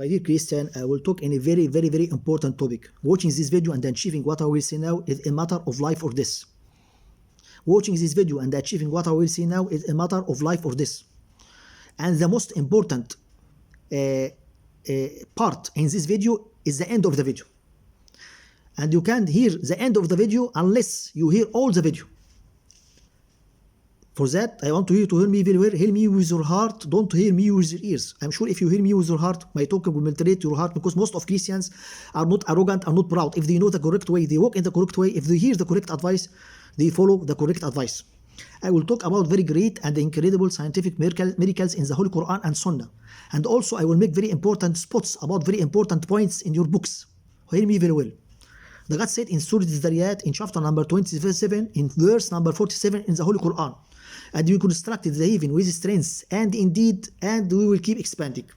My dear Christian, I will talk in a very, very, very important topic. Watching this video and achieving what I will say now is a matter of life or death. Watching this video and achieving what I will say now is a matter of life or death. And the most important part in this video is the end of the video. And you can't hear the end of the video unless you hear all the video. For that, I want you to hear me very well. Hear me with your heart. Don't hear me with your ears. I'm sure if you hear me with your heart, my talking will penetrate your heart, because most of Christians are not arrogant, are not proud. If they know the correct way, they walk in the correct way. If they hear the correct advice, they follow the correct advice. I will talk about very great and incredible scientific miracles in the Holy Quran and Sunnah. And also I will make very important spots about very important points in your books. Hear me very well. The God said in Surah eltharyat in chapter number 27, in verse number 47 in the Holy Quran, and we constructed the heaven with strength, and indeed, and we will keep expanding.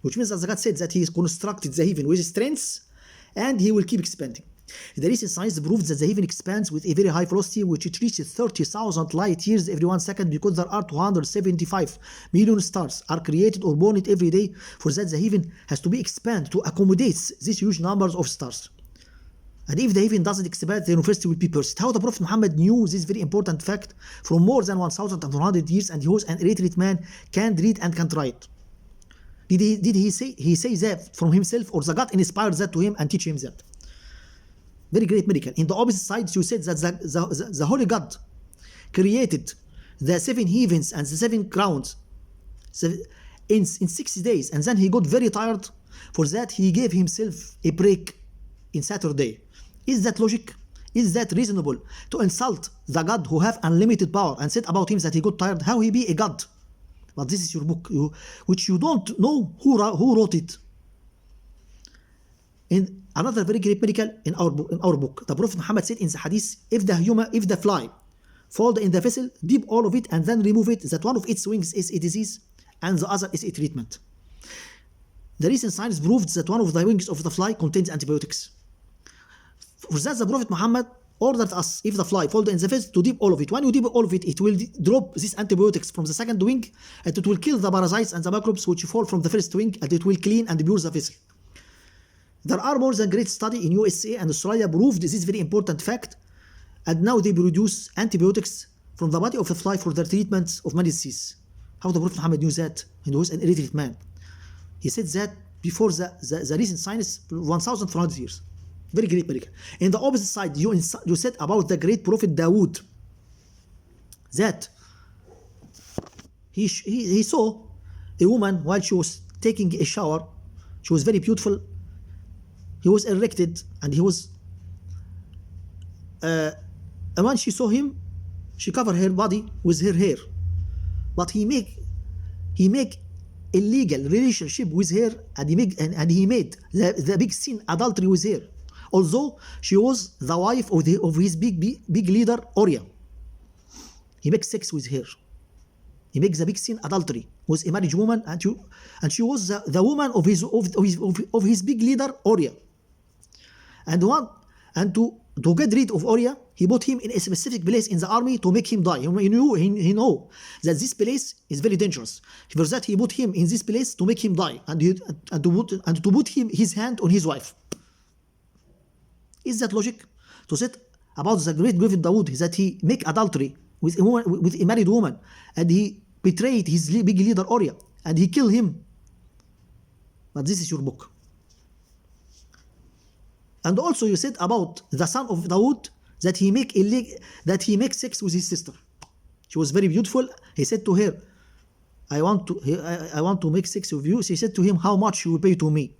Which means that God said that He has constructed the heaven with strength, and He will keep expanding. The recent science proves that the heaven expands with a very high velocity, which it reaches 30,000 light years every 1 second, because there are 275 million stars are created or born every day. For that, the heaven has to be expanded to accommodate these huge numbers of stars. And if the heaven doesn't expand, the universe will be burst. How the Prophet Muhammad knew this very important fact from more than 1,100 years, and he was an illiterate man, can't read and can't write. Did he say that from himself, or the God inspired that to him and teach him that? Very great miracle. In the opposite side, you said that the Holy God created the 7 heavens and the 7 crowns in 60 days, and then he got very tired. For that, he gave himself a break in Saturday. Is that logic? Is that reasonable to insult the God who have unlimited power and said about him that he got tired? How he be a God? But this is your book, which you don't know who wrote it. In another very great miracle in our book, the Prophet Muhammad said in the hadith, if the fly fall in the vessel, dip all of it and then remove it, that one of its wings is a disease and the other is a treatment. The recent science proved that one of the wings of the fly contains antibiotics. For that, the Prophet Muhammad ordered us, if the fly falls in the vessel, to dip all of it. When you dip all of it, it will drop these antibiotics from the second wing, and it will kill the parasites and the microbes which fall from the first wing, and it will clean and pure the vessel. There are more than great study in USA and Australia proved this very important fact, and now they produce antibiotics from the body of the fly for the treatment of many diseases. How the Prophet Muhammad knew that? He was an illiterate man. He said that before the recent science, 1,400 years. Very great miracle. In the opposite side, you said about the great prophet Dawood that he saw a woman while she was taking a shower. She was very beautiful. He was erected, and he was and when she saw him, she covered her body with her hair. But he make illegal relationship with her, and he made the big sin, adultery with her. Although she was the wife of his big leader Uriah, he makes sex with her. He makes the big sin, adultery, with a married woman, and she was the woman of his big leader Uriah. And to get rid of Uriah, he put him in a specific place in the army to make him die. He knew that this place is very dangerous. For that, he put him in this place to make him die, and to put his hand on his wife. Is that logic? To say about the great prophet Dawood that he make adultery with a married woman, and he betrayed his big leader Uriah, and he killed him. But this is your book. And also you said about the son of Dawood that he make sex with his sister. She was very beautiful. He said to her, I want to make sex with you. She said to him, how much you will pay to me?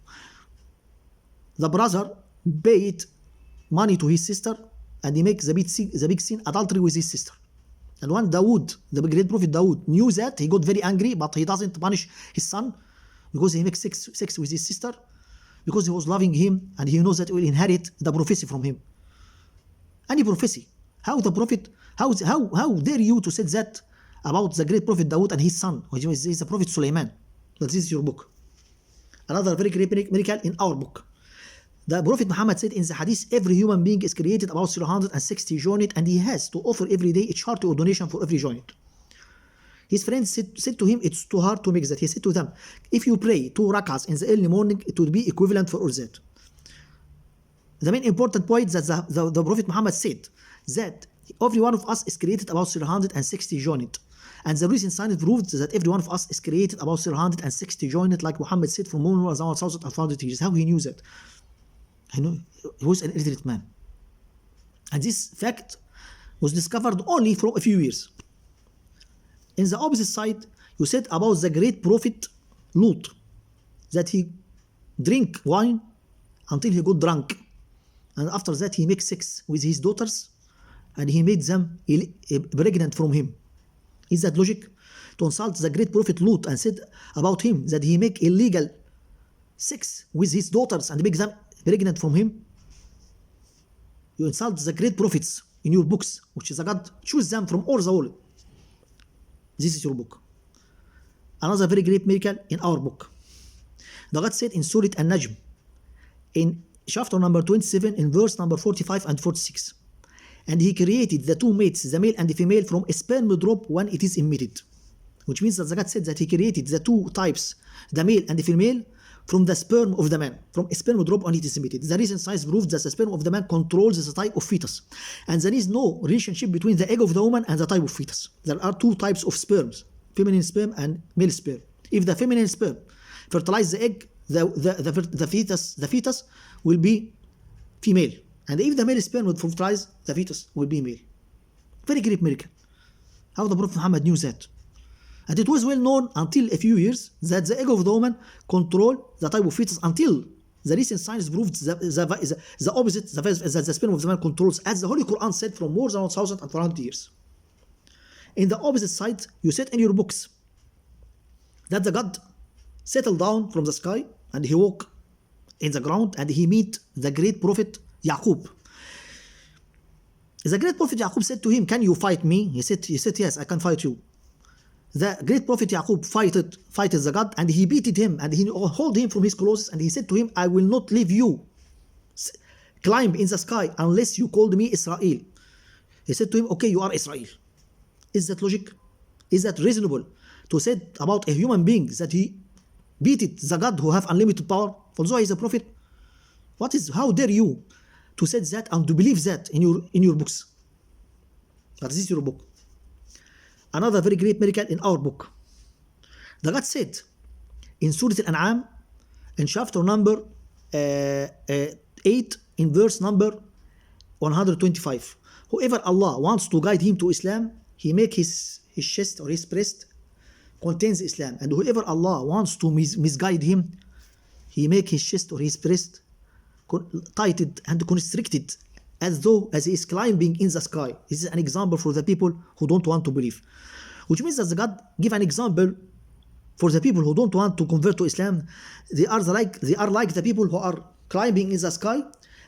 The brother paid money to his sister, and he makes the big sin, adultery with his sister. And when Dawood, the great prophet Dawood, knew that, he got very angry, but he doesn't punish his son because he makes sex with his sister, because he was loving him, and he knows that he will inherit the prophecy from him. Any prophecy. How dare you to say that about the great prophet Dawood and his son, which is the prophet Sulaiman? But this is your book. Another very great miracle in our book. The Prophet Muhammad said in the hadith, every human being is created about 360 joints, and he has to offer every day a charity or donation for every joint. His friends said to him, it's too hard to make that. He said to them, if you pray 2 rakas in the early morning, it would be equivalent for all that. The main important point that the Prophet Muhammad said that every one of us is created about 360 joint. And the recent science proved that every one of us is created about 360 joint, like Muhammad said, from more than 1,500 years. How he knew that? I know he was an illiterate man. And this fact was discovered only for a few years. In the opposite side, you said about the great prophet Lut, that he drank wine until he got drunk. And after that, he makes sex with his daughters and he made them pregnant from him. Is that logic? To insult the great prophet Lut and said about him that he make illegal sex with his daughters and make them pregnant from him? You insult the great prophets in your books, which is a God. Choose them from all the world. This is your book. Another very great miracle in our book. The God said in Surah An-Najm, in chapter number 27, in verse number 45 and 46. And he created the two mates, the male and the female, from a sperm drop when it is emitted. Which means that the God said that he created the two types, the male and the female, from the sperm of the man, from a sperm drop when it is emitted. The recent science proves that the sperm of the man controls the type of fetus. And there is no relationship between the egg of the woman and the type of fetus. There are two types of sperms, feminine sperm and male sperm. If the feminine sperm fertilizes the egg, the fetus will be female. And if the male sperm would fertilize, the fetus will be male. Very great miracle. How the Prophet Muhammad knew that. And it was well known until a few years that the egg of the woman control the type of fetus, until the recent science proved the opposite, that the sperm of the man controls, as the Holy Quran said, from more than 1,400 years. In the opposite side, you said in your books that the God settled down from the sky and he walked in the ground and he met the great prophet Yaqub. The great prophet Yaqub said to him, can you fight me? He said, yes, I can fight you. The great prophet Yaqub fighted the God and he beated him and he held him from his clothes and he said to him, I will not leave you climb in the sky unless you called me Israel. He said to him, okay, you are Israel. Is that logic? Is that reasonable to say about a human being that he beated the God who have unlimited power, although he is a prophet? How dare you to say that and to believe that in your books? But this is your book. Another very great miracle in our book. The God said in Surah Al-An'am, in chapter number 8, in verse number 125. Whoever Allah wants to guide him to Islam, he make his chest or his breast contains Islam. And whoever Allah wants to misguide him, he make his chest or his breast tighted and constricted as he is climbing in the sky. This is an example for the people who don't want to believe. Which means that God give an example for the people who don't want to convert to Islam. They are like the people who are climbing in the sky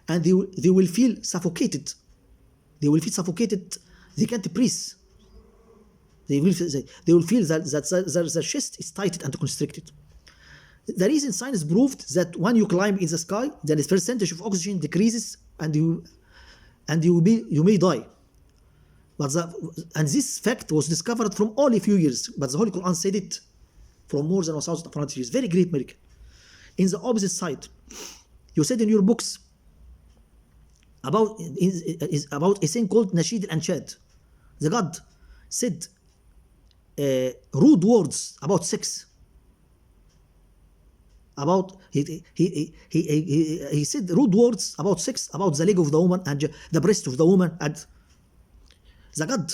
and they will feel suffocated. They will feel suffocated. They can't breathe. They will feel that their chest is tightened and constricted. The reason science proved that when you climb in the sky, the percentage of oxygen decreases and you may die. And this fact was discovered from only a few years, but the Holy Quran said it from more than 1,400 years. Very great miracle. In the opposite side, you said in your books about a thing called Nasheed al-Anshad. The God said rude words about sex. He said rude words about sex, about the leg of the woman and the breast of the woman, and the God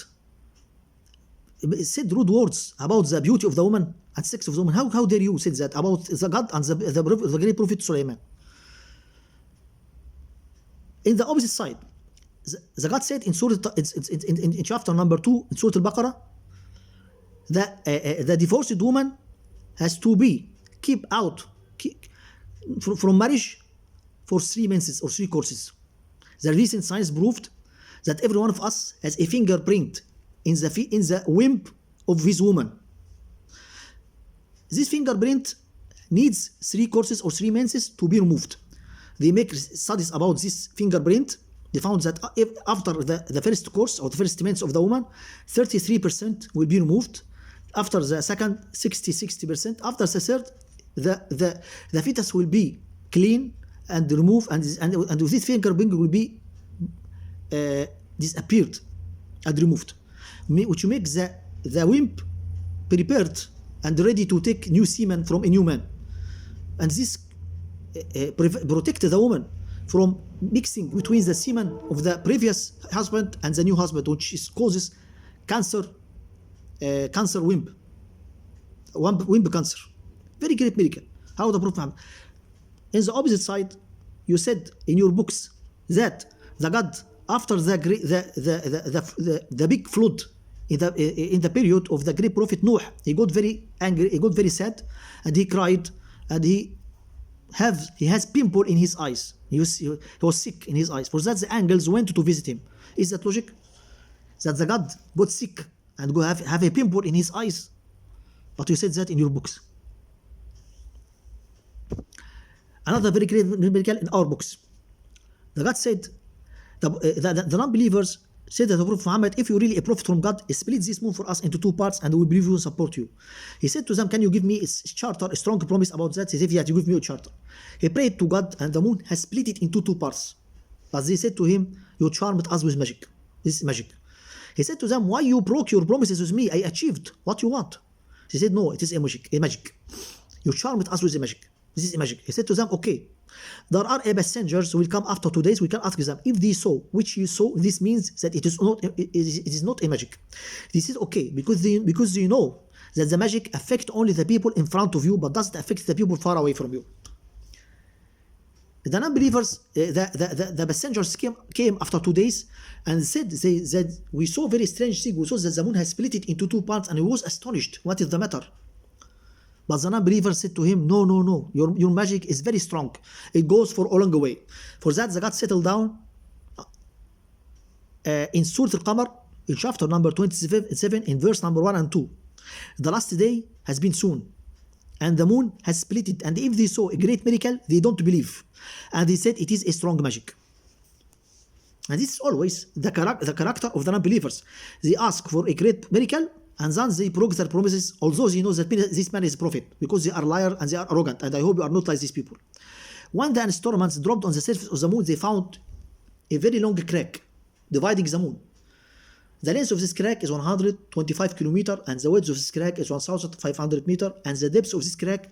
said rude words about the beauty of the woman and sex of the woman. How dare you say that about the God and the great prophet Sulaiman? In the opposite side, the God said in in chapter number 2 in Surah Al-Baqarah that the divorced woman has to be kept out from marriage for 3 months or 3 courses. The recent science proved that every one of us has a fingerprint in the womb of his woman. This fingerprint needs 3 courses or 3 months to be removed. They make studies about this fingerprint. They found that after the first course or the first months of the woman, 33% will be removed. After the second, 60%. After the third, the fetus will be clean and removed, and this fingerprint will be disappeared and removed, which makes the womb prepared and ready to take new semen from a new man. And this protect the woman from mixing between the semen of the previous husband and the new husband, which causes cancer womb cancer. Very great miracle. How the Prophet Muhammad. In the opposite side, you said in your books that the God, after the big flood in the period of the great prophet Noah, he got very angry, he got very sad, and he cried, and he has pimple in his eyes. He was sick in his eyes. For that, the angels went to visit him. Is that logic? That the God got sick and go have a pimple in his eyes? But you said that in your books. Another very great miracle in our books. The God said, the non-believers said that the Prophet Muhammad, if you're really a prophet from God, split this moon for us into two parts and we will believe you and support you. He said to them, can you give me a charter, a strong promise about that? He said, yeah, you give me a charter. He prayed to God and the moon has split it into two parts. But they said to him, you charmed us with magic. This is magic. He said to them, why you broke your promises with me? I achieved what you want. He said, no, it is a magic. You charmed us with a magic. This is a magic. He said to them, okay, there are messengers who will come after 2 days. We can ask them if they saw which you saw. This means that it is not a magic. This is okay because you know that the magic affects only the people in front of you, but doesn't affect the people far away from you. The non-believers, the messengers came after 2 days and said that we saw very strange thing. We saw that the moon has split it into two parts, and he was astonished. What is the matter? But the non-believer said to him, no, your magic is very strong. It goes for a long way. For that, the God settled down in Surah Al-Qamar, in chapter number 27, in verse number 1 and 2. The last day has been soon, and the moon has split it. And if they saw a great miracle, they don't believe. And they said it is a strong magic. And this is always the character of the non-believers. They ask for a great miracle, and then they broke their promises, although they know that this man is a prophet, because they are liars and they are arrogant, and I hope you are not like these people. When the instruments dropped on the surface of the moon, they found a very long crack dividing the moon. The length of this crack is 125 kilometers, and the width of this crack is 1,500 meters, and the depth of this crack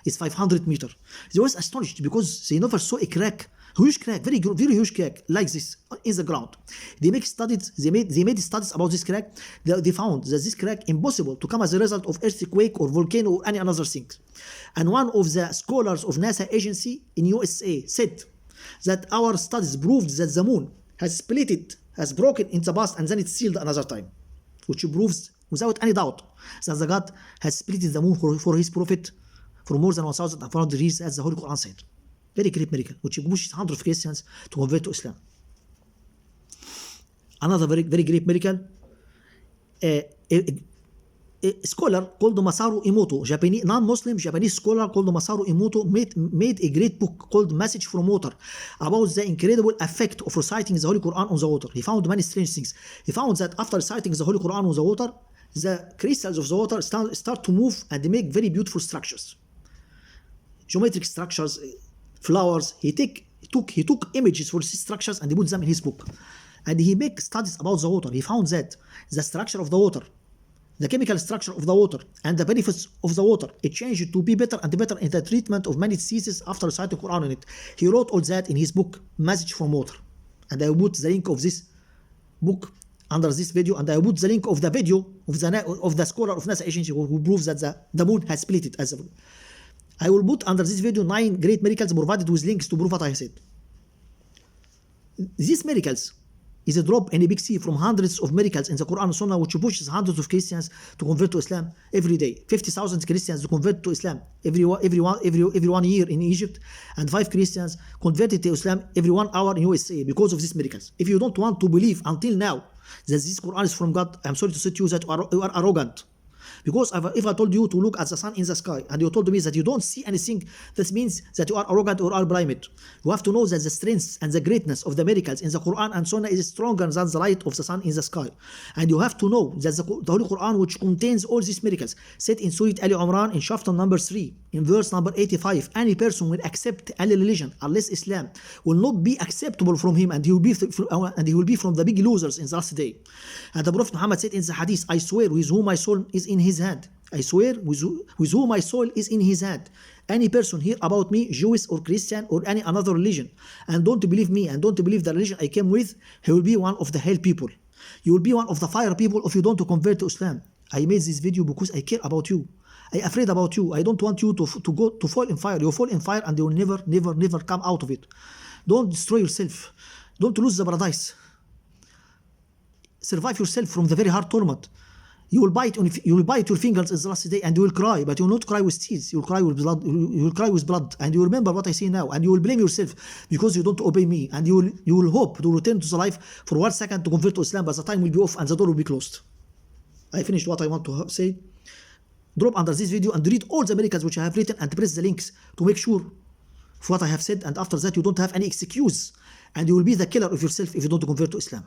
is 500 meters. They were astonished because they never saw a crack, huge crack, very huge crack like this in the ground. They made studies about this crack. They found that this crack impossible to come as a result of earthquake or volcano or any another thing. And one of the scholars of NASA agency in USA said that our studies proved that the moon has split it, has broken in the past, and then it's sealed another time, which proves without any doubt that the God has split the moon for his prophet for more than 1,400 years, as the Holy Quran said. Very great miracle, which pushes hundreds of Christians to convert to Islam. Another very great miracle, a scholar called Masaru Emoto, non-Muslim Japanese scholar called Masaru Emoto made a great book called Message from Water about the incredible effect of reciting the Holy Quran on the water. He found many strange things. He found that after reciting the Holy Quran on the water, the crystals of the water start to move and they make very beautiful structures, geometric structures, flowers. He took images for these structures and he put them in his book. And he made studies about the water. He found that the structure of the water, the chemical structure of the water, and the benefits of the water, it changed to be better and better in the treatment of many diseases after reciting Quran in it. He wrote all that in his book, Message from Water. And I will put the link of this book under this video, and I will put the link of the video of the scholar of NASA agency who proves that the moon has split it. I will put under this video 9 great miracles provided with links to prove what I said. These miracles is a drop in a big sea from hundreds of miracles in the Quran and Sunnah, which pushes hundreds of Christians to convert to Islam every day. 50,000 Christians to convert to Islam every 1 year in Egypt, and 5 Christians converted to Islam every 1 hour in USA because of these miracles. If you don't want to believe until now that this Quran is from God, I'm sorry to say to you that you are arrogant. Because if I told you to look at the sun in the sky and you told me that you don't see anything, that means that you are arrogant or are blind. You have to know that the strength and the greatness of the miracles in the Quran and Sunnah is stronger than the light of the sun in the sky. And you have to know that the Holy Quran, which contains all these miracles, said in Surah Ali Imran in chapter number 3, in verse number 85, any person will accept any religion unless Islam will not be acceptable from him, and he will be from the big losers in the last day. And the Prophet Muhammad said in the hadith, I swear with whom my soul is in his hand. I swear with whom my soul is in his hand. Any person hear about me, Jewish or Christian or any another religion, and don't believe me and don't believe the religion I came with, he will be one of the hell people. You will be one of the fire people if you don't convert to Islam. I made this video because I care about you. I afraid about you. I don't want you to fall in fire. You fall in fire and you will never come out of it. Don't destroy yourself. Don't lose the paradise. Survive yourself from the very hard torment. You will bite your fingers in the last day and you will cry, but you will not cry with tears. You will cry with blood. You will cry with blood, and you will remember what I say now, and you will blame yourself because you don't obey me, and you will hope to return to the life for 1 second to convert to Islam, but the time will be off and the door will be closed. I finished what I want to say. Drop under this video and read all the miracles which I have written and press the links to make sure of what I have said, and after that you don't have any excuse and you will be the killer of yourself if you don't convert to Islam.